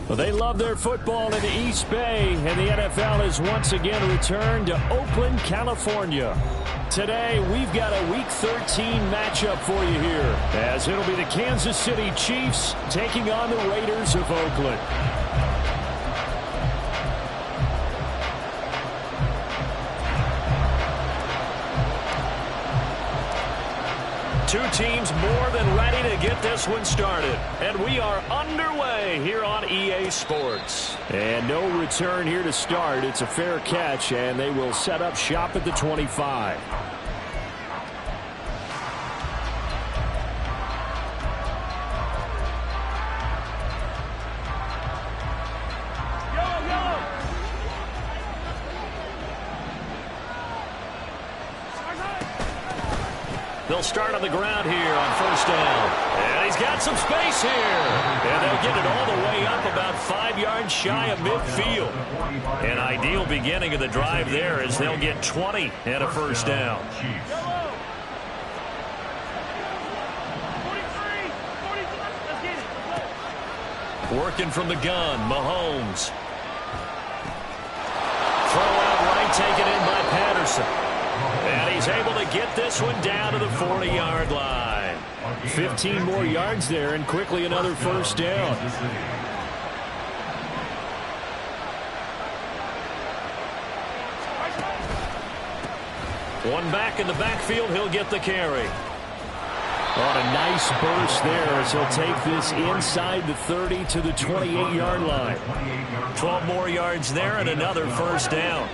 Well, they love their football in the East Bay, and the NFL has once again returned to Oakland, California. Today, we've got a Week 13 matchup for you here, as it'll be the Kansas City Chiefs taking on the Raiders of Oakland. Two teams more than ready to get this one started. And we are underway here on EA Sports. And no return here to start. It's a fair catch, and they will set up shop at the 25. They'll start on the ground here on first down. And he's got some space here. And they'll get it all the way up about 5 yards shy of midfield. An ideal beginning of the drive there as they'll get 20 and a first down. Working from the gun, Mahomes. Throw out right, taken in by Patterson. And he's able to get this one down to the 40-yard line. 15 more yards there, and quickly another first down. One back in the backfield, he'll get the carry. On a nice burst there as he'll take this inside the 30 to the 28-yard line. 12 more yards there and another first down.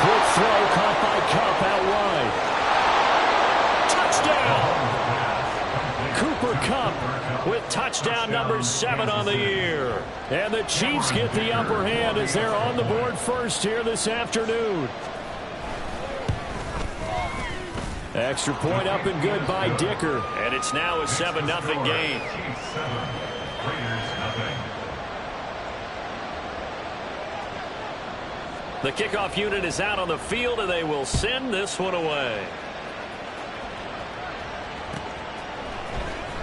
Quick throw caught by Kupp out wide. Touchdown! Cooper Kupp with touchdown number 7 on the year. And the Chiefs get the upper hand as they're on the board first here this afternoon. Extra point up and good by Dicker. And it's now a 7-0 game. The kickoff unit is out on the field, and they will send this one away.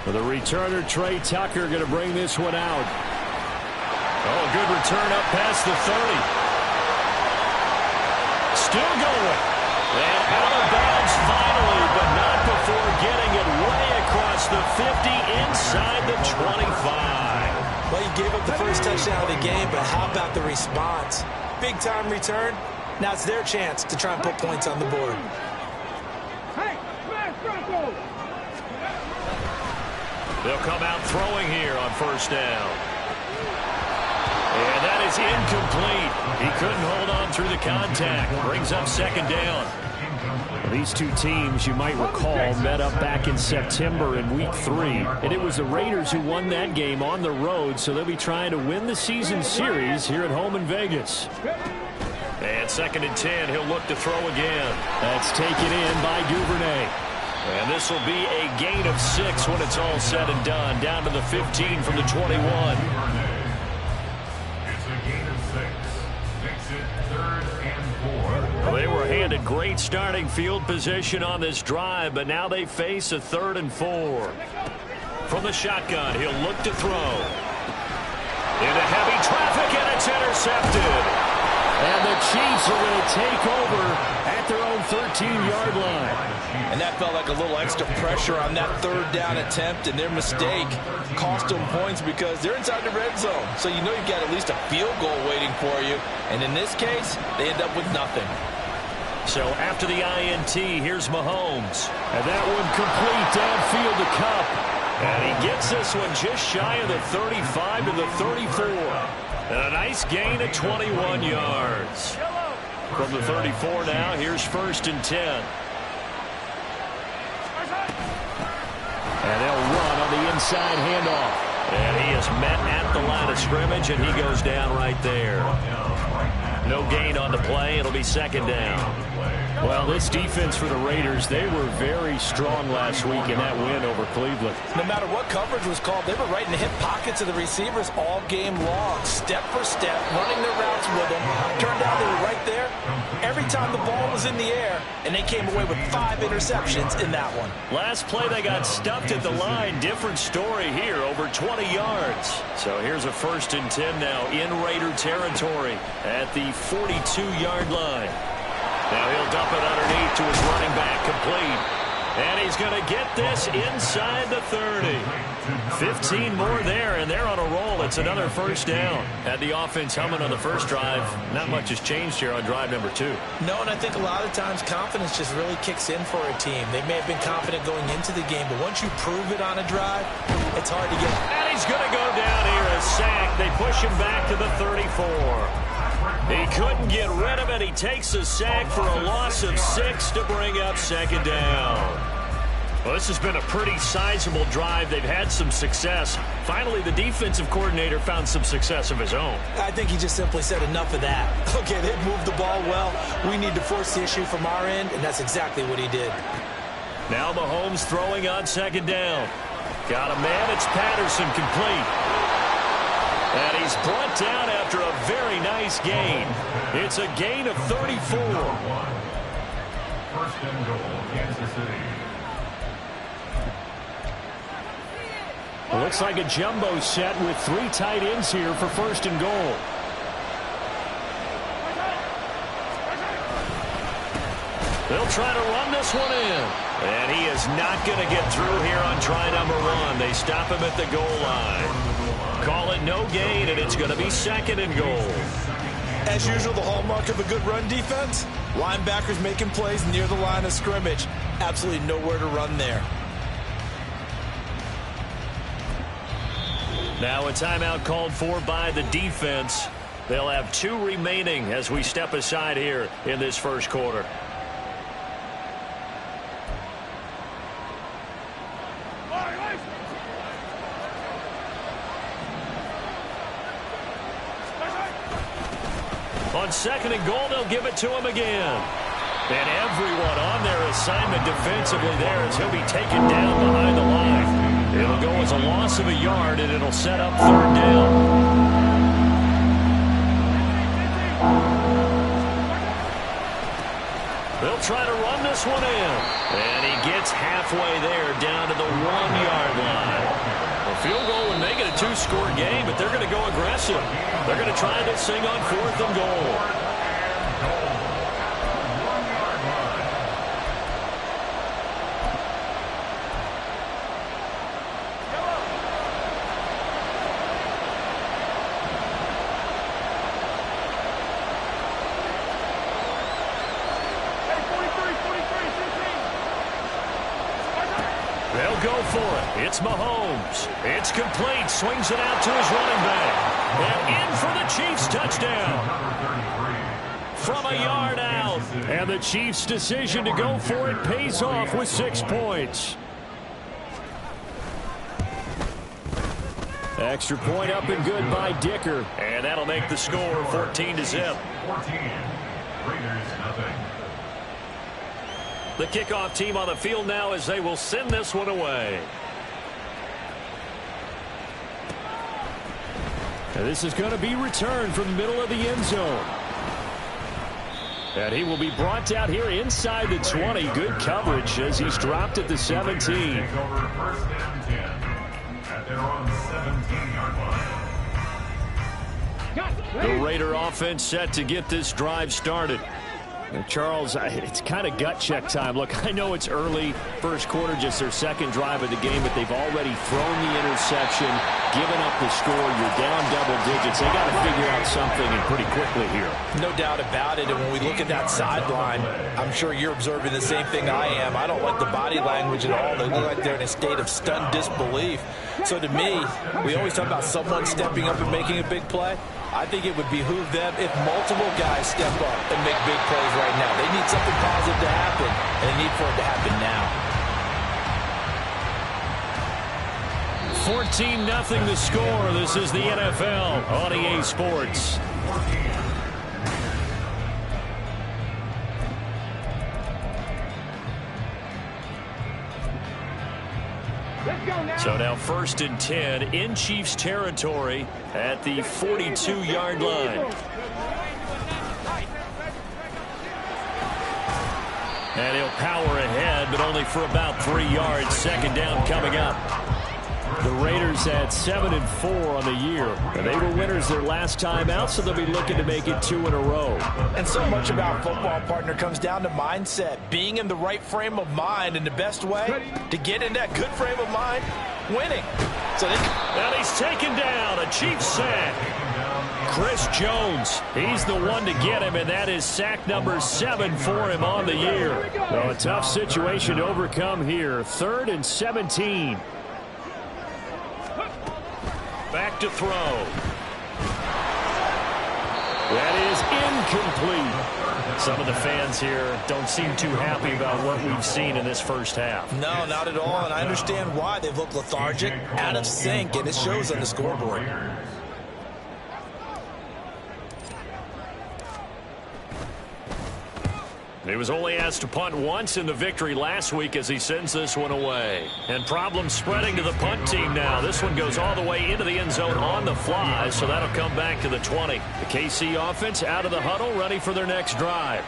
For the returner, Trey Tucker, going to bring this one out. Oh, good return up past the 30. Still going. And out of bounds finally, but not before getting it way across the 50 inside the 25. Well, you gave up the first touchdown of the game, but how about the response? Big-time return. Now it's their chance to try and put points on the board. They'll come out throwing here on first down. And that is incomplete. He couldn't hold on through the contact. Brings up second down. These two teams, you might recall, met up back in September in Week 3. And it was the Raiders who won that game on the road, so they'll be trying to win the season series here at home in Vegas. And 2nd and 10, he'll look to throw again. That's taken in by Duvernay. And this will be a gain of 6 when it's all said and done. Down to the 15 from the 21. They were handed great starting field position on this drive, but now they face a 3rd and 4. From the shotgun, he'll look to throw. Into heavy traffic, and it's intercepted. And the Chiefs are going to take over at their own 13-yard line. And that felt like a little extra pressure on that 3rd down attempt, and their mistake cost them points because they're inside the red zone. So you know you've got at least a field goal waiting for you. And in this case, they end up with nothing. So after the INT, here's Mahomes. And that one complete downfield to Kupp. And he gets this one just shy of the 35 to the 34. And a nice gain of 21 yards. From the 34 now, here's 1st and 10. And they'll run on the inside handoff. And he is met at the line of scrimmage, and he goes down right there. No gain on the play. It'll be 2nd down. Well, this defense for the Raiders, they were very strong last week in that win over Cleveland. No matter what coverage was called, they were right in the hip pockets of the receivers all game long, step for step, running their routes with them. Turned out they were right there every time the ball was in the air, and they came away with 5 interceptions in that one. Last play, they got stuffed at the line. Different story here, over 20 yards. So here's a 1st and 10 now in Raider territory at the 42-yard line. Now he'll dump it underneath to his running back, complete. And he's going to get this inside the 30. 15 more there, and they're on a roll. It's another 1st down. Had the offense humming on the first drive. Not much has changed here on drive number 2. No, and I think a lot of times confidence just really kicks in for a team. They may have been confident going into the game, but once you prove it on a drive, it's hard to get. And he's going to go down here, a sack. They push him back to the 34. He couldn't get rid of it. He takes a sack for a loss of 6 to bring up 2nd down. Well, this has been a pretty sizable drive. They've had some success. Finally, the defensive coordinator found some success of his own. I think he just simply said enough of that. Okay, they've moved the ball well. We need to force the issue from our end, and that's exactly what he did. Now Mahomes throwing on 2nd down. Got a man. It's Patterson, complete. And he's brought down after a very nice gain. It's a gain of 34. 1st and goal, Kansas City. It looks like a jumbo set with 3 tight ends here for 1st and goal. They'll try to run this one in. And he is not going to get through here on try number 1. They stop him at the goal line. Call it no gain, and it's going to be 2nd and goal. As usual, the hallmark of a good run defense, linebackers making plays near the line of scrimmage. Absolutely nowhere to run there. Now a timeout called for by the defense. They'll have 2 remaining as we step aside here in this 1st quarter. On 2nd and goal, they'll give it to him again. And everyone on their assignment defensively there as he'll be taken down behind the line. It'll go as a loss of a yard, and it'll set up 3rd down. They'll try to run this one in. And he gets halfway there down to the 1-yard line. A field goal would make it a 2-score game, but they're going to go aggressive. They're going to try this thing on 4th and goal. They'll go for it. It's Mahomes. It's complete. Swings it out to his running back. And in for the Chiefs touchdown. From a yard out. And the Chiefs' decision to go for it pays off with 6 points. Extra point up and good by Dicker. And that'll make the score 14-0. 14. Raiders, nothing. The kickoff team on the field now as they will send this one away. And this is going to be returned from the middle of the end zone. And he will be brought out here inside the 20. Good coverage as he's dropped at the 17. Take over 1st and 10 at their own 17-yard line. The Raider offense set to get this drive started. And Charles, it's kind of gut check time. Look, I know it's early, 1st quarter, just their 2nd drive of the game, but they've already thrown the interception, given up the score. You're down double digits. They got to figure out something, and pretty quickly here. No doubt about it. And when we look at that sideline, I'm sure you're observing the same thing I am. I don't like the body language at all. They look like they're in a state of stunned disbelief. So to me, we always talk about someone stepping up and making a big play. I think it would behoove them if multiple guys step up and make big plays right now. They need something positive to happen, and they need for it to happen now. now. 14-0 the score. This is the NFL on EA Sports. So now 1st and 10 in Chiefs territory at the 42-yard line. And he'll power ahead, but only for about 3 yards. 2nd down coming up. The Raiders had 7-4 on the year. And they were winners their last time out, so they'll be looking to make it 2 in a row. And so much about football, partner, comes down to mindset. Being in the right frame of mind, and the best way to get in that good frame of mind, winning. And he's taken down. A Chiefs sack. Chris Jones, he's the one to get him, and that is sack number 7 for him on the year. Well, a tough situation to overcome here. 3rd and 17. Back to throw. That is incomplete. Some of the fans here don't seem too happy about what we've seen in this first half. No, not at all, and I understand why. They've looked lethargic, out of sync, and it shows on the scoreboard. He was only asked to punt once in the victory last week as he sends this one away. And problems spreading to the punt team now. This one goes all the way into the end zone on the fly, so that'll come back to the 20. The KC offense out of the huddle, ready for their next drive.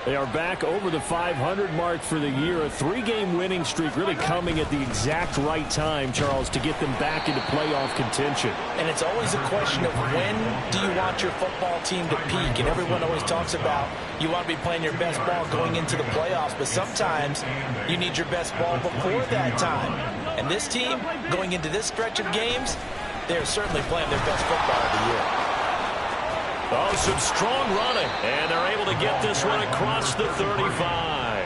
They are back over the 500 mark for the year. A 3-game winning streak really coming at the exact right time, Charles, to get them back into playoff contention. And it's always a question of when do you want your football team to peak? And everyone always talks about you want to be playing your best ball going into the playoffs, but sometimes you need your best ball before that time. And this team, going into this stretch of games, they're certainly playing their best football of the year. Oh, some strong running, and they're able to get this one across the 35.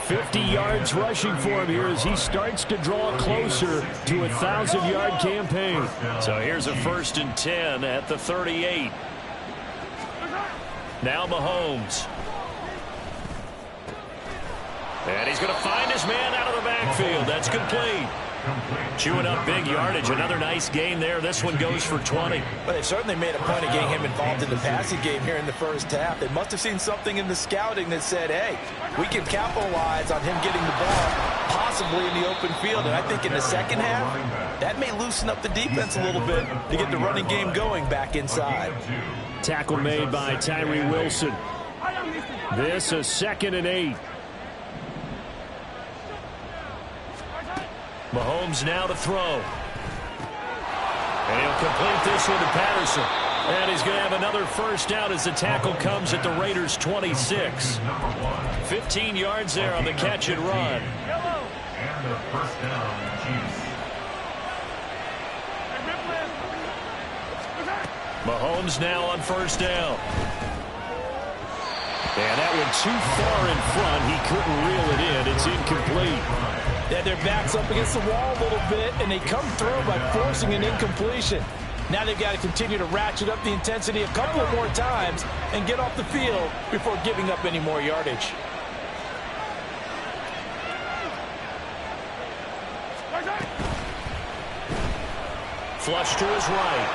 50 yards rushing for him here as he starts to draw closer to a 1,000-yard campaign. So here's a 1st and 10 at the 38. Now Mahomes. And he's going to find his man out of the backfield. That's complete. Chewing up big yardage. Another nice gain there. This one goes for 20. Well, they've certainly made a point of getting him involved in the passing game here in the first half. They must have seen something in the scouting that said, hey, we can capitalize on him getting the ball possibly in the open field. And I think in the second half, that may loosen up the defense a little bit to get the running game going back inside. Tackle made by Tyree Wilson. This a 2nd and 8. Mahomes now to throw. And he'll complete this one to Patterson. And he's going to have another first down as the tackle comes at the Raiders' 26. 15 yards there on the catch and run. And the 1st down, Chiefs. Mahomes now on 1st down. And that one too far in front. He couldn't reel it in. It's incomplete. Yeah, their backs up against the wall a little bit, and they come through by forcing an incompletion. Now they've got to continue to ratchet up the intensity a couple of more times and get off the field before giving up any more yardage. Flush to his right.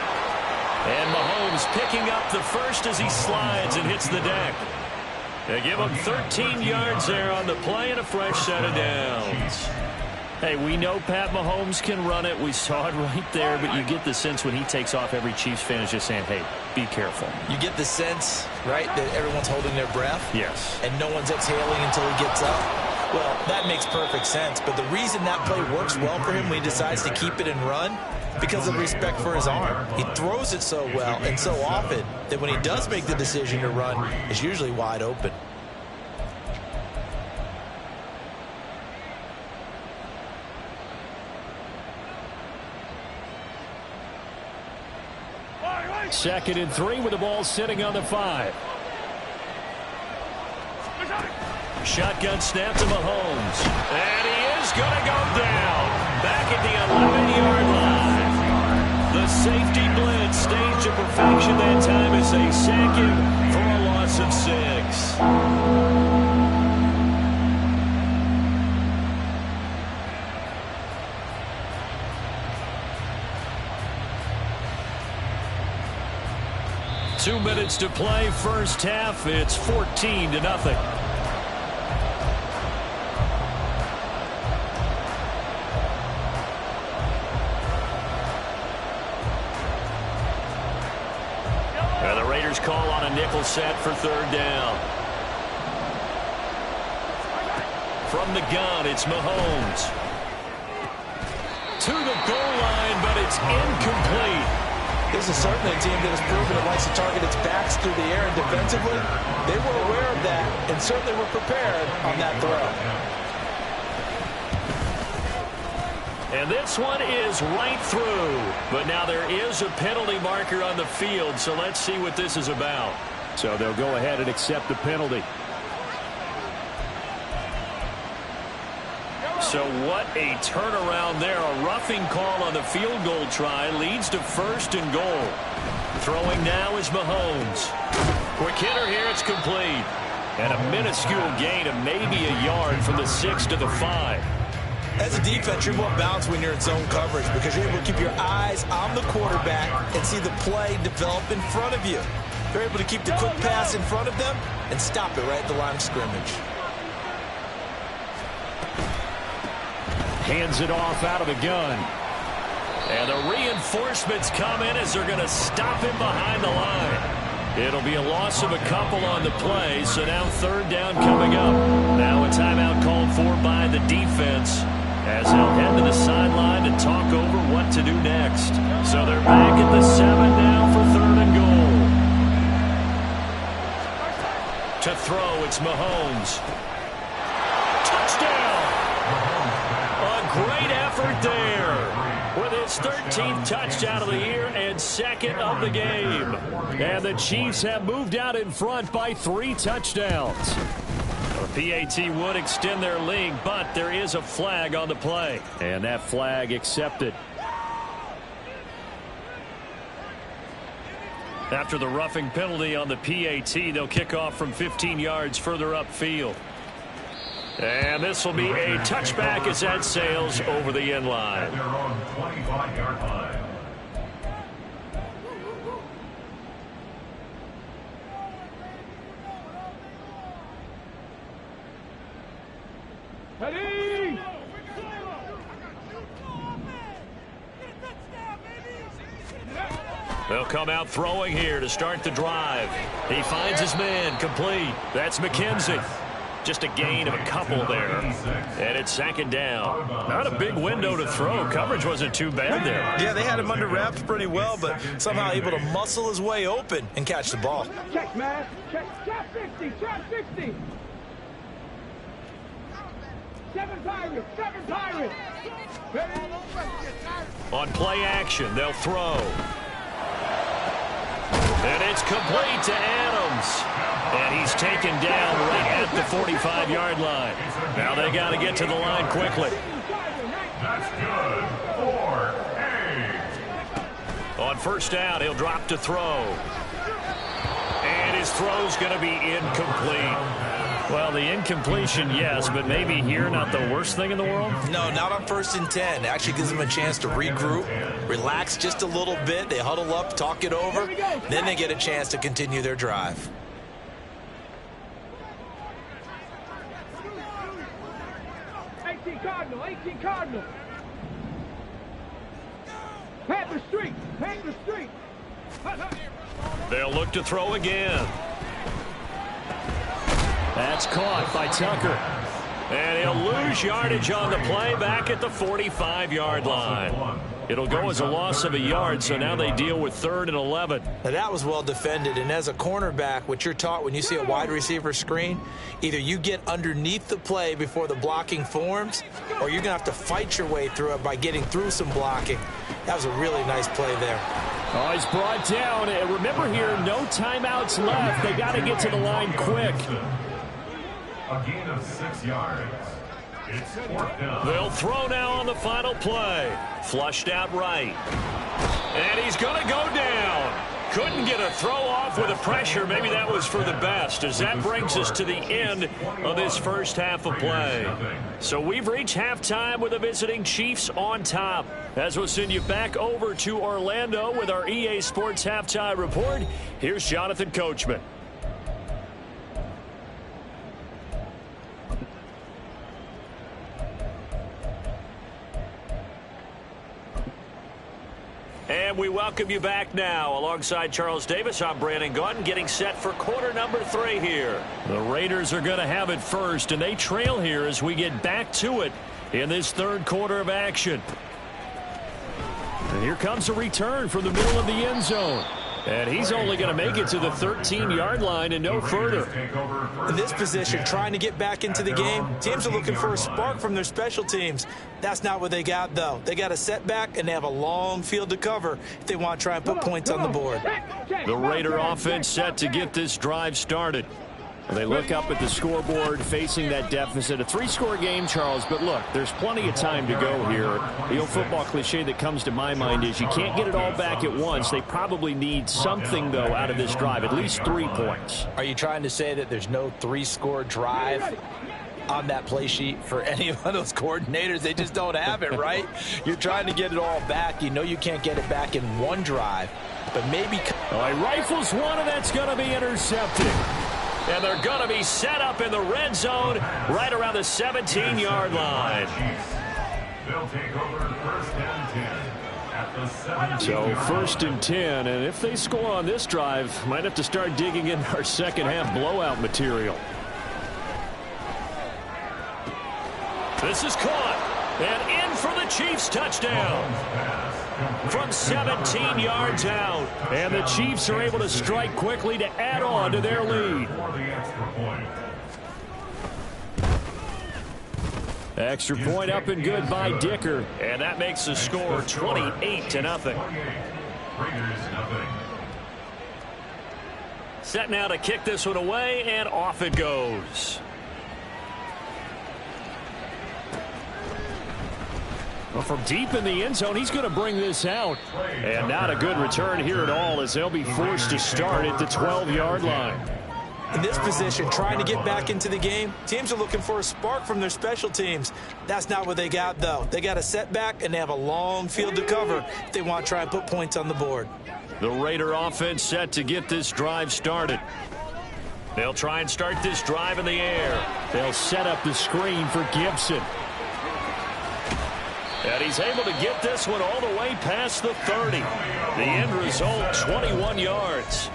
And Mahomes picking up the first as he slides and hits the deck. They give him 13 yards there on the play and a fresh set of downs. Hey, we know Pat Mahomes can run it. We saw it right there, but you get the sense when he takes off, every Chiefs fan is just saying, hey, be careful. You get the sense, right, that everyone's holding their breath? Yes. And no one's exhaling until he gets up? Well, that makes perfect sense, but the reason that play works well for him when he decides to keep it and run, because of respect for his arm. He throws it so well and so often that when he does make the decision to run, it's usually wide open. Second and 3 with the ball sitting on the 5. Shotgun snap to Mahomes. And he is going to go down. Back at the 11-yard line. The safety blitz staged a perfection that time as they sack him for a loss of 6. Two minutes to play, first half. It's 14-0. And the Raiders call on a nickel set for third down. From the gun, it's Mahomes. To the goal line, but it's incomplete. This is certainly a team that has proven it likes to target its backs through the air, and defensively, they were aware of that and certainly were prepared on that throw. And this one is right through. But now there is a penalty marker on the field, so let's see what this is about. So they'll go ahead and accept the penalty. So what a turnaround there. A roughing call on the field goal try leads to first and goal. Throwing now is Mahomes. Quick hitter here, it's complete. And a minuscule gain of maybe a yard from the 6 to the 5. As a defense, you're more balanced when you're in zone coverage because you're able to keep your eyes on the quarterback and see the play develop in front of you. You're able to keep the quick pass in front of them and stop it right at the line of scrimmage. Hands it off out of the gun. And the reinforcements come in as they're going to stop him behind the line. It'll be a loss of a couple on the play, so now third down coming up. Now a timeout called for by the defense as they'll head to the sideline to talk over what to do next. So they're back at the 7 now for third and goal. To throw, it's Mahomes. Touchdown! A great effort there with his 13th touchdown of the year and second of the game. And the Chiefs have moved out in front by 3 touchdowns. The PAT would extend their lead, but there is a flag on the play. And that flag accepted. After the roughing penalty on the PAT, they'll kick off from 15 yards further upfield. And this will be a touchback as that sails over the end line. They're on the 25-yard line. Ready? They'll come out throwing here to start the drive. He finds his man, complete. That's McKenzie. Just a gain of a couple there. And it's second down. Not a big window to throw. Coverage wasn't too bad there. Yeah, they had him under wraps pretty well, but somehow able to muscle his way open and catch the ball. Check, man. Check. Trap 60. Trap 60. 7 Pirates. 7 Pirates. Ready? On play action, they'll throw. And it's complete to Adams. And he's taken down right at the 45-yard line. Now they got to get to the line quickly. That's good. 4-8. On first down, he'll drop to throw. And his throw's going to be incomplete. Well, the incompletion, yes, but maybe here not the worst thing in the world? No, not on 1st and 10. It actually gives them a chance to regroup, relax just a little bit. They huddle up, talk it over. Then they get a chance to continue their drive. 18 Cardinal. 18 Cardinal. Panther Street. Panther Street. They'll look to throw again. That's caught by Tucker. And he'll lose yardage on the play back at the 45-yard line. It'll go as a loss of a yard, so now they deal with 3rd and 11. Now that was well defended, and as a cornerback, what you're taught when you see a wide receiver screen, either you get underneath the play before the blocking forms, or you're going to have to fight your way through it by getting through some blocking. That was a really nice play there. Oh, he's brought down. And remember here, no timeouts left. They got to get to the line quick. A gain of 6 yards. It's 4th down. They'll throw now on the final play. Flushed out right. And he's going to go down. couldn't get a throw off with the pressure. Maybe that was for the best, as that brings us to the end of this first half of play. So we've reached halftime with the visiting Chiefs on top. As we'll send you back over to Orlando with our EA Sports Halftime Report, here's Jonathan Coachman. And we welcome you back now. Alongside Charles Davis, I'm Brandon Gaudin, getting set for quarter number 3 here. The Raiders are going to have it first, and they trail here as we get back to it in this third quarter of action. And here comes a return from the middle of the end zone. And he's only going to make it to the 13-yard line and no further. In this position, trying to get back into the game, teams are looking for a spark from their special teams. That's not what they got, though. They got a setback, and they have a long field to cover if they want to try and put points on the board. The Raider offense set to get this drive started. They look up at the scoreboard facing that deficit. A 3-score game, Charles, but look, there's plenty of time to go here. The old football cliche that comes to my mind is you can't get it all back at once. They probably need something, though, out of this drive, at least 3 points. Are you trying to say that there's no 3-score drive on that play sheet for any of those coordinators? They just don't have it, right? You're trying to get it all back. You know you can't get it back in one drive, but maybe... He rifles one, and that's going to be intercepted. And they're going to be set up in the red zone right around the 17-yard line. They'll take over first and 10 at the 17. So first and 10, and if they score on this drive, might have to start digging in our second half blowout material. This is caught, and in for the Chiefs touchdown. From 17 yards out. And the Chiefs are able to strike quickly to add on to their lead. Extra point up and good by Dicker. And that makes the score 28-0. Set now to kick this one away, and off it goes. Well, from deep in the end zone, he's going to bring this out. And not a good return here at all, as they'll be forced to start at the 12-yard line. In this position, trying to get back into the game, teams are looking for a spark from their special teams. That's not what they got, though. They got a setback, and they have a long field to cover if they want to try and put points on the board. The Raider offense set to get this drive started. They'll try and start this drive in the air. They'll set up the screen for Gibson. And he's able to get this one all the way past the 30. The end result, 21 yards.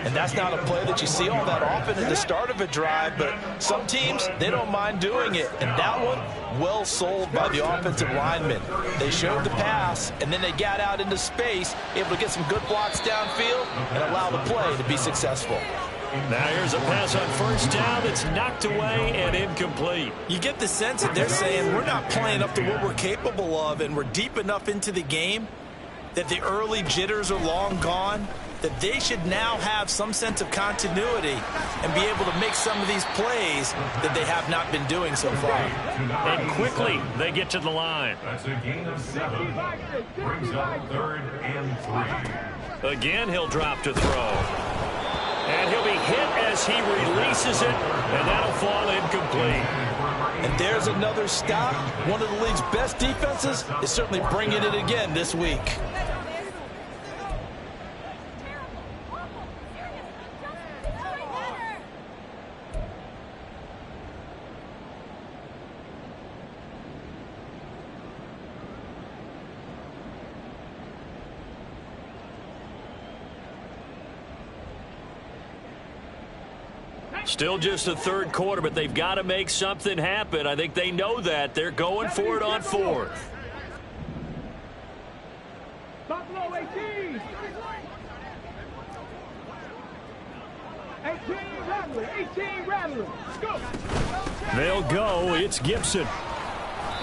And that's not a play that you see all that often at the start of a drive, but some teams, they don't mind doing it. And that one, well sold by the offensive lineman. They showed the pass, and then they got out into space, able to get some good blocks downfield and allow the play to be successful. Now here's a pass on first down that's knocked away and incomplete. You get the sense that they're saying we're not playing up to what we're capable of, and we're deep enough into the game that the early jitters are long gone, that they should now have some sense of continuity and be able to make some of these plays that they have not been doing so far. And quickly they get to the line. That's a gain of 7. Brings up 3rd and 3. Again, he'll drop to throw. And he'll be hit as he releases it, and that'll fall incomplete. And there's another stop. One of the league's best defenses is certainly bringing it again this week. Still just the third quarter, but they've got to make something happen. I think they know that. They're going for it on 4th. Buffalo 18. 18 Rattler. 18 Rattler. Go. They'll go. It's Gibson.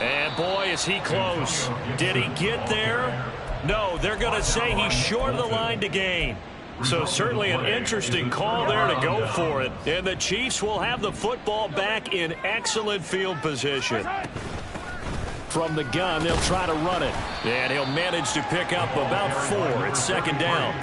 And boy, is he close. Did he get there? No, they're going to say he's short of the line to gain. So certainly an interesting call there to go for it. And the Chiefs will have the football back in excellent field position. From the gun, they'll try to run it. And he'll manage to pick up about 4 at 2nd down.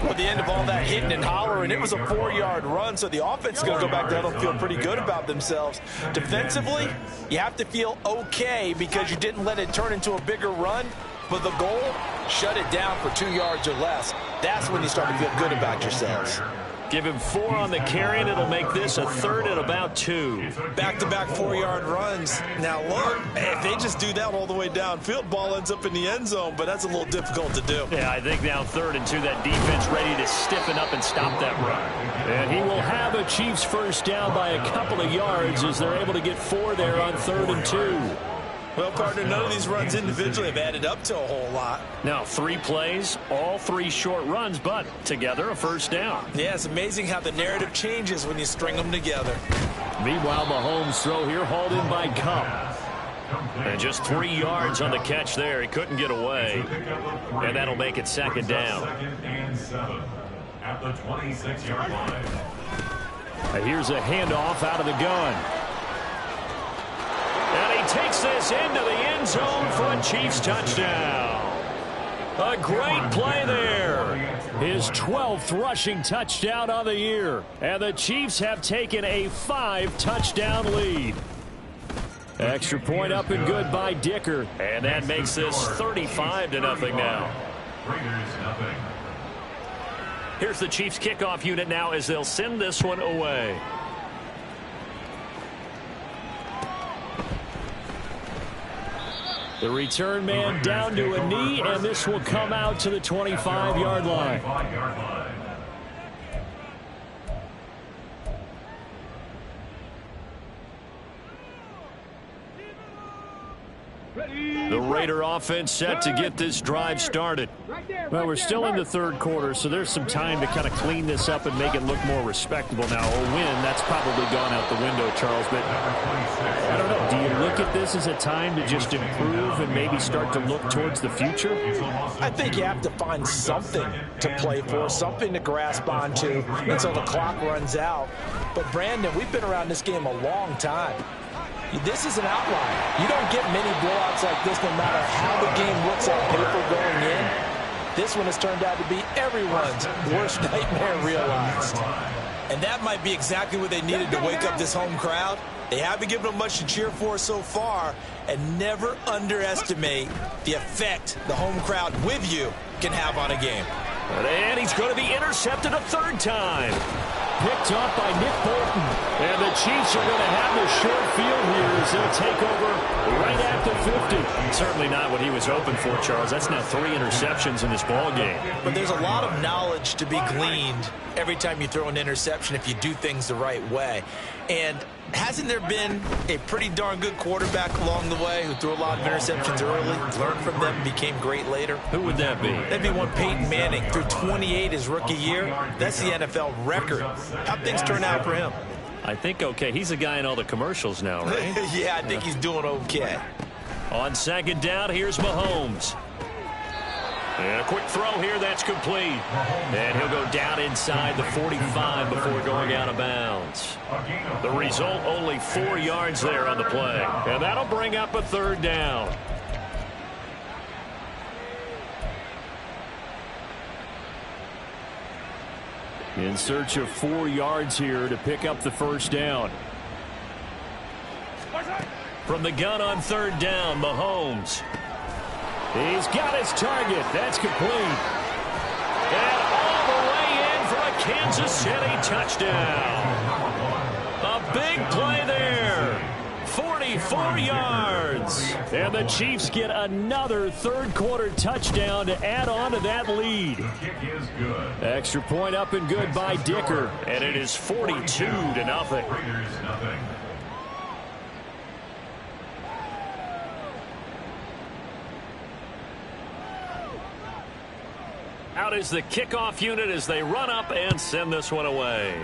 Well, the end of all that hitting and hollering, it was a 4-yard run, so the offense is going to go back there and feel pretty good about themselves. Defensively, you have to feel okay because you didn't let it turn into a bigger run, but the goal, shut it down for 2 yards or less. That's when you start to feel good about yourselves. Give him 4 on the carry, and it'll make this a 3rd and about 2. Back-to-back 4-yard runs. Now, look, if they just do that all the way downfield, ball ends up in the end zone, but that's a little difficult to do. Yeah, I think now 3rd and 2, that defense ready to stiffen up and stop that run. And he will have a Chiefs first down by a couple of yards as they're able to get 4 there on 3rd and 2. Well, partner, none of these runs individually have added up to a whole lot. Now, 3 plays, all 3 short runs, but together a first down. Yeah, it's amazing how the narrative changes when you string them together. Meanwhile, Mahomes' throw here hauled in by Kupp. And just 3 yards on the catch there. He couldn't get away. And that'll make it 2nd down. 2nd and 7 at the 26-yard line. Here's a handoff out of the gun. And he takes this into the end zone for a Chiefs touchdown. A great play there. His 12th rushing touchdown on the year. And the Chiefs have taken a 5-touchdown lead. Extra point up and good by Dicker. And that makes this 35-0 now. Raiders nothing. Here's the Chiefs kickoff unit now as they'll send this one away. The return man down to a knee, and this will come out to the 25-yard line. The Raider offense set to get this drive started. Well, we're still in the 3rd quarter, so there's some time to kind of clean this up and make it look more respectable. Now, a win, that's probably gone out the window, Charles, but I don't know. Do you look at this as a time to just improve and maybe start to look towards the future? I think you have to find something to play for, something to grasp onto until the clock runs out. But, Brandon, we've been around this game a long time. This is an outlier. You don't get many blowouts like this no matter how the game looks on paper going in. This one has turned out to be everyone's worst nightmare realized. And that might be exactly what they needed to wake up this home crowd. They haven't given them much to cheer for so far, and never underestimate the effect the home crowd with you can have on a game. And he's going to be intercepted a 3rd time. Picked off by Nick Bolton. And the Chiefs are going to have the short field here as they'll take over right at the 50. Certainly not what he was hoping for, Charles. That's now 3 interceptions in this ball game. But there's a lot of knowledge to be gleaned every time you throw an interception if you do things the right way. And hasn't there been a pretty darn good quarterback along the way who threw a lot of interceptions early, learned from them, became great later? Who would that be? That'd be one Peyton Manning. Threw 28 his rookie year. That's the NFL record. How'd things turn out for him? I think okay. He's a guy in all the commercials now, right? Yeah, I think he's doing okay. On 2nd down, here's Mahomes. And a quick throw here, that's complete. And he'll go down inside the 45 before going out of bounds. The result, only 4 yards there on the play. And that'll bring up a 3rd down. In search of 4 yards here to pick up the first down. From the gun on 3rd down, Mahomes. He's got his target. That's complete. And all the way in for a Kansas City touchdown. A big play there. 44 yards. And the Chiefs get another 3rd quarter touchdown to add on to that lead. Extra point up and good by Dicker. And it is 42-0. Out is the kickoff unit as they run up and send this one away.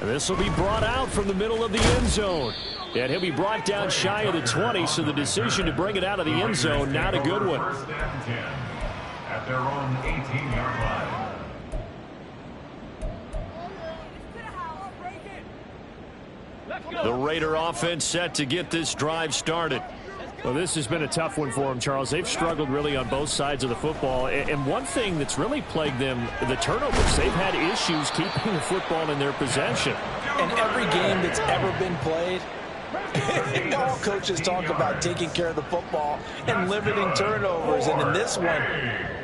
And this will be brought out from the middle of the end zone. And he'll be brought down shy of the 20, so the decision to bring it out of the end zone, not a good one. At their own 18-yard line. The Raider offense set to get this drive started. Well, this has been a tough one for them, Charles. They've struggled really on both sides of the football. And one thing that's really plagued them, the turnovers. They've had issues keeping the football in their possession. In every game that's ever been played, all coaches talk about taking care of the football and limiting turnovers. And in this one,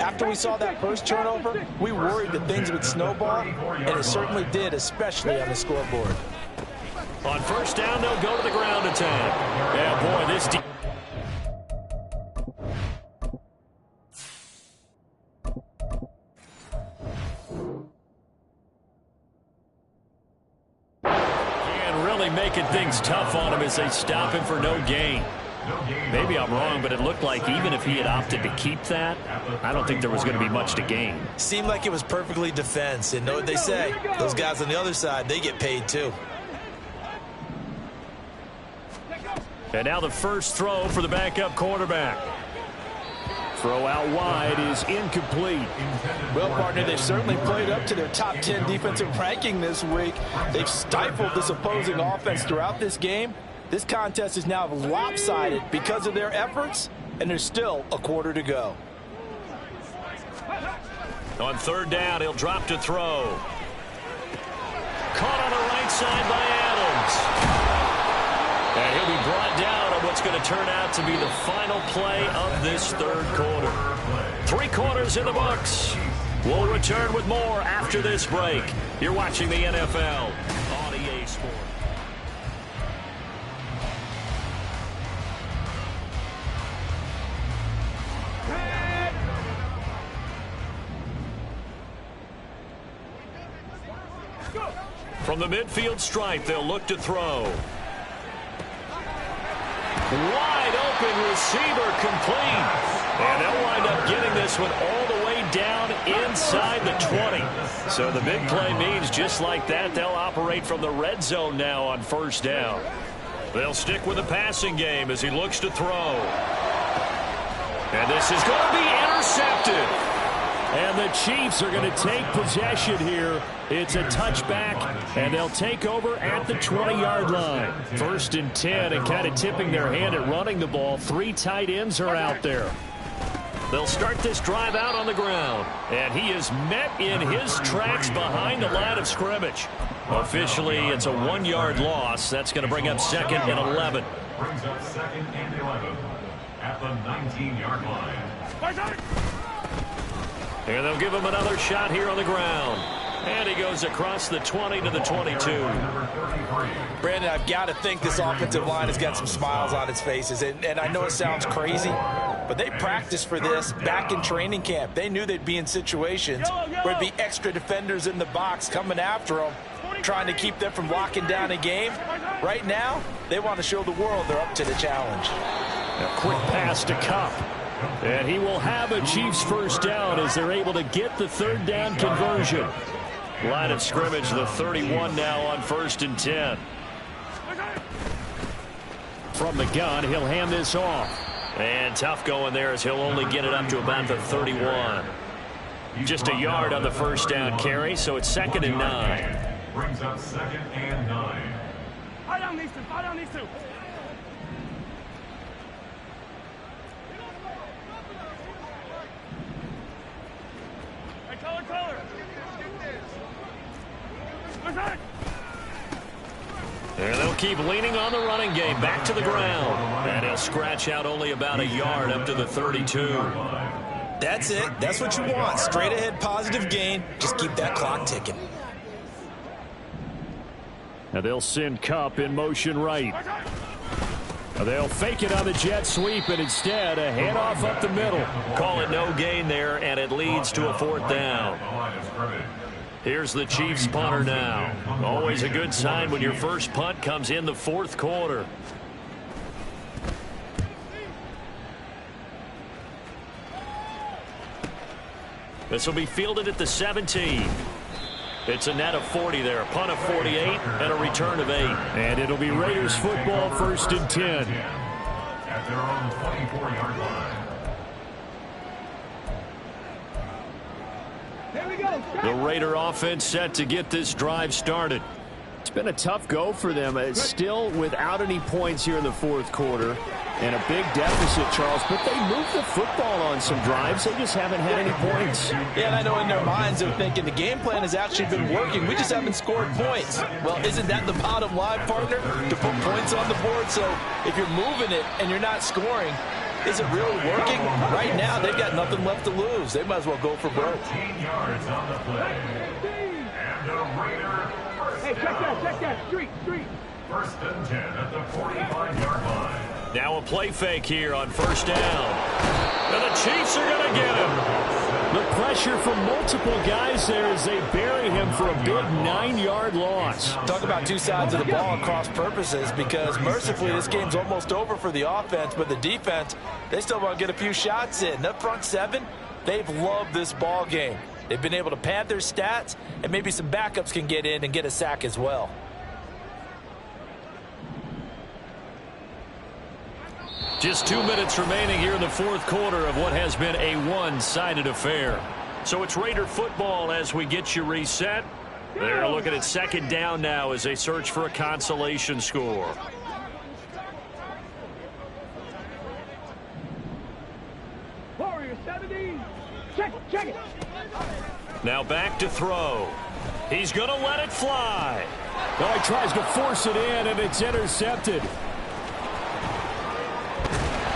after we saw that first turnover, we worried that things would snowball, and it certainly did, especially on the scoreboard. On first down, they'll go to the ground attack. Yeah, boy, this making things tough on him as they stop him for no gain. Maybe I'm wrong, but it looked like even if he had opted to keep that, I don't think there was going to be much to gain. Seemed like it was perfectly defense. And know what they say, those guys on the other side, they get paid too. And now the first throw for the backup quarterback. Throw out wide is incomplete. Well, partner, they've certainly played up to their top 10 defensive ranking this week. They've stifled this opposing offense throughout this game. This contest is now lopsided because of their efforts, and there's still a quarter to go. On third down, he'll drop to throw. Caught on the right side by Adams. And he'll be brought down on what's going to turn out to be the final play of this third quarter. 3 quarters in the books. We'll return with more after this break. You're watching the NFL on EA Sports. From the midfield stripe, they'll look to throw. Wide open receiver complete. And they'll wind up getting this one all the way down inside the 20. So the big play means just like that, they'll operate from the red zone now on first down. They'll stick with the passing game as he looks to throw. And this is going to be intercepted. And the Chiefs are going to take possession here. It's a touchback, and they'll take over at the 20-yard line. 1st and 10, and kind of tipping their hand at running the ball. 3 tight ends are out there. They'll start this drive out on the ground, and he is met in his tracks behind the line of scrimmage. Officially, it's a 1-yard loss. That's going to bring up 2nd and 11. Brings up 2nd and 11 at the 19-yard line. And they'll give him another shot here on the ground. And he goes across the 20 to the 22. Brandon, I've got to think this offensive line has got some smiles on its faces. And I know it sounds crazy, but they practiced for this back in training camp. They knew they'd be in situations where there'd be extra defenders in the box coming after them, trying to keep them from locking down a game. Right now, they want to show the world they're up to the challenge. A quick pass to Kupp. And he will have a Chiefs first down as they're able to get the 3rd down conversion. Line of scrimmage, the 31 now on 1st and 10. From the gun, he'll hand this off. And tough going there as he'll only get it up to about the 31. Just a yard on the first down carry, so it's 2nd and 9. Brings up 2nd and 9. Fire down these two. Fire down these two. And they'll keep leaning on the running game. Back to the ground. And he'll scratch out only about a yard up to the 32. That's it. That's what you want. Straight ahead positive gain. Just keep that clock ticking. Now they'll send Kupp in motion right. They'll fake it on the jet sweep, and instead a handoff up the middle. Call it no gain there, and it leads to a 4th down. Here's the Chiefs punter now. Always a good sign when your first punt comes in the 4th quarter. This will be fielded at the 17. It's a net of 40 there. Punt of 48 and a return of 8. And it'll be Raiders football, 1st and 10. At their own 24-yard line. Here we go. The Raider offense set to get this drive started. It's been a tough go for them. It's still without any points here in the fourth quarter. And a big deficit, Charles. But they moved the football on some drives. They just haven't had any points. Yeah, and I know in their minds they're thinking the game plan has actually been working. We just haven't scored points. Well, isn't that the bottom line, partner? To put points on the board. So if you're moving it and you're not scoring, is it really working? Right now, they've got nothing left to lose. They might as well go for broke. 15 yards on the play. And the Raider first down. Check that. Street. First and 10 at the 45-yard line. Now a play fake here on first down. And the Chiefs are going to get him. The pressure from multiple guys there as they bury him for a big 9-yard loss. Talk about two sides of the ball at cross purposes, because mercifully this game's almost over for the offense, but the defense, they still want to get a few shots in. That front seven, they've loved this ball game. They've been able to pad their stats, and maybe some backups can get in and get a sack as well. Just 2 minutes remaining here in the fourth quarter of what has been a one-sided affair. So it's Raider football as we get you reset. They're looking at second down now as they search for a consolation score. Warrior 70. Check it. Now back to throw. He's going to let it fly. Oh, he tries to force it in, and it's intercepted.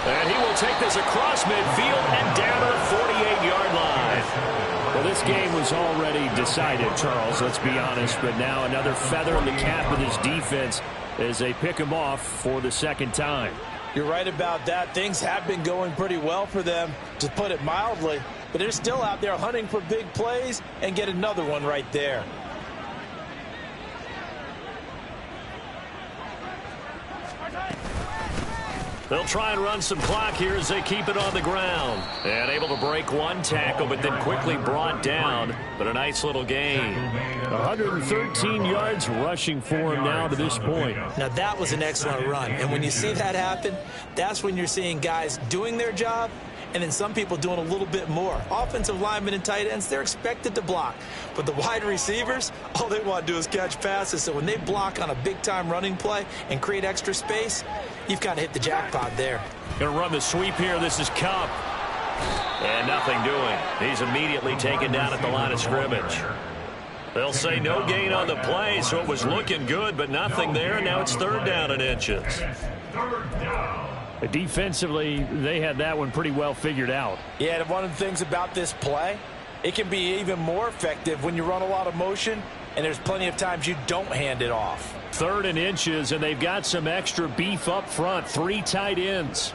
And he will take this across midfield and down to the 48-yard line. Well, this game was already decided, Charles, let's be honest. But now another feather in the cap of this defense as they pick him off for the second time. You're right about that. Things have been going pretty well for them, to put it mildly. But they're still out there hunting for big plays and get another one right there. They'll try and run some clock here as they keep it on the ground. And able to break one tackle, but then quickly brought down. But a nice little gain. 113 yards rushing for him now to this point. Now that was an excellent run. And when you see that happen, that's when you're seeing guys doing their job and then some people doing a little bit more. Offensive linemen and tight ends, they're expected to block. But the wide receivers, all they want to do is catch passes. So when they block on a big-time running play and create extra space, you've kind of hit the jackpot there. Going to run the sweep here. This is Kupp. And nothing doing. He's immediately taken down at the line of scrimmage. They'll say no gain on the play, so it was looking good, but nothing there. Now it's third down and inches. Third down. Defensively, they had that one pretty well figured out. Yeah, and one of the things about this play, it can be even more effective when you run a lot of motion, and there's plenty of times you don't hand it off. Third and inches, and they've got some extra beef up front. 3 tight ends.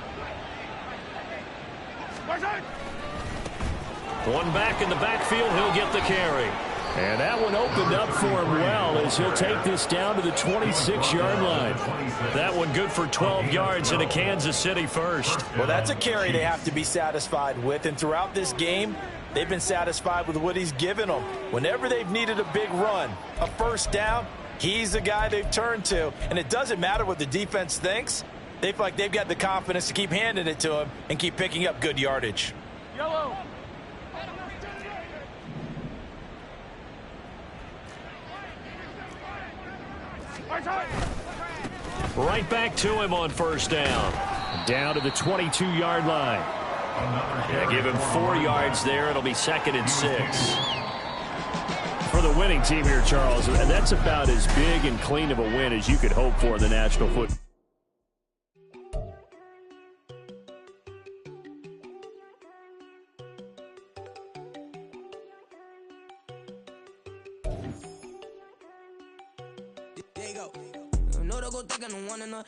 One back in the backfield, he'll get the carry. And that one opened up for him well as he'll take this down to the 26-yard line. That one good for 12 yards into Kansas City first. Well, that's a carry they have to be satisfied with, and throughout this game, they've been satisfied with what he's given them. Whenever they've needed a big run, a first down, he's the guy they've turned to. And it doesn't matter what the defense thinks. They feel like they've got the confidence to keep handing it to him and keep picking up good yardage. Yellow. Right back to him on first down. Down to the 22-yard line. Yeah, give him 4 yards there. It'll be 2nd and 6. For the winning team here, Charles, and that's about as big and clean of a win as you could hope for in the National Football.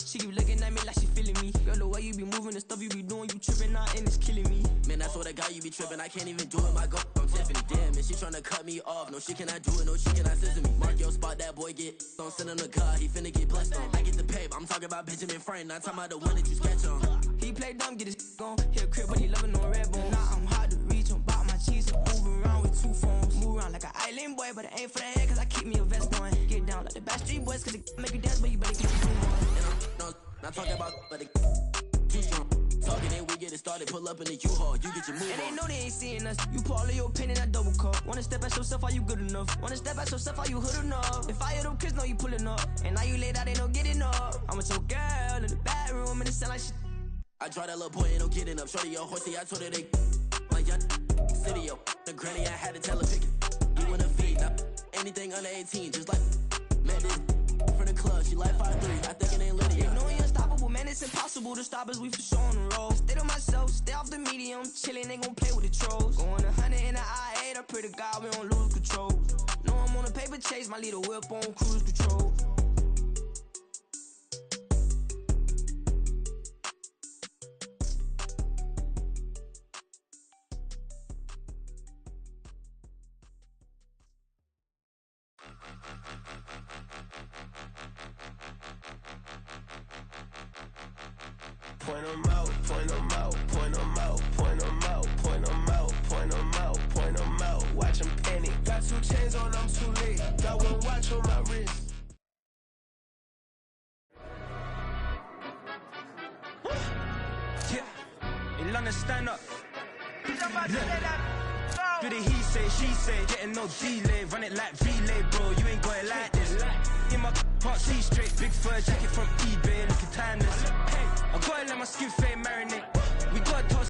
She keep looking at me like she feeling me. Girl, the way you be moving, the stuff you be doing, you tripping out and it's killing me. Man, I swear to God, you be tripping. I can't even do it. My girl, I'm Tiffany. Damn, and she tryna cut me off. No, she cannot do it. No, she cannot scissor me. Mark your spot, that boy get on. Send him the car, he finna get blessed on. I get the paper. I'm talking about Benjamin Franklin. Not talking about the one that you sketch on. He play dumb, get his gone. Hit a crib, but he loving on red bone. Now I'm hard to reach. I'm bout my cheese and move around with 2 phones. Move around like an island boy, but it ain't for the head, cause I keep me a vest on. Get down like the Backstreet Boys, cause it make you dance, but you better keep it moving. Not talking about, but it too strong. Talk talking and we get it started. Pull up in the U-Haul, you get your move on. And they know they ain't seeing us. You pull all of your pen in that double cup. Wanna step at yourself, are you good enough? Wanna step at yourself, are you hood enough? If I hear them kids, know you pulling up. And now you laid out, they don't get enough. I'm with your girl in the bedroom and it sound like shit. I draw that little boy, ain't no getting up. Shorty, your horsey, I told her they my young city, yo. The granny, I had to tell her pick it. You in a feed, now anything under 18, just like met this from the club. She like 5'3", I think it ain't Lydia. You know we unstoppable, man, it's impossible to stop us. We for sure on the road. Stay to myself, stay off the medium, chillin', they gon' play with the trolls. Going 100 in the I-8, I pray to God we don't lose control. Know I'm on a paper chase, my leader whip on cruise control. Point them out, point them out, point them out, point them out, point them out, point them out, point them out. Watch them panic. Got 2 chains on, I'm too late. Got 1 watch on my wrist. Yeah, in London, stand up. Do the he say, she say, getting no delay. Run it like relay, bro. You ain't got it like this. In my park, see straight, big fur jacket.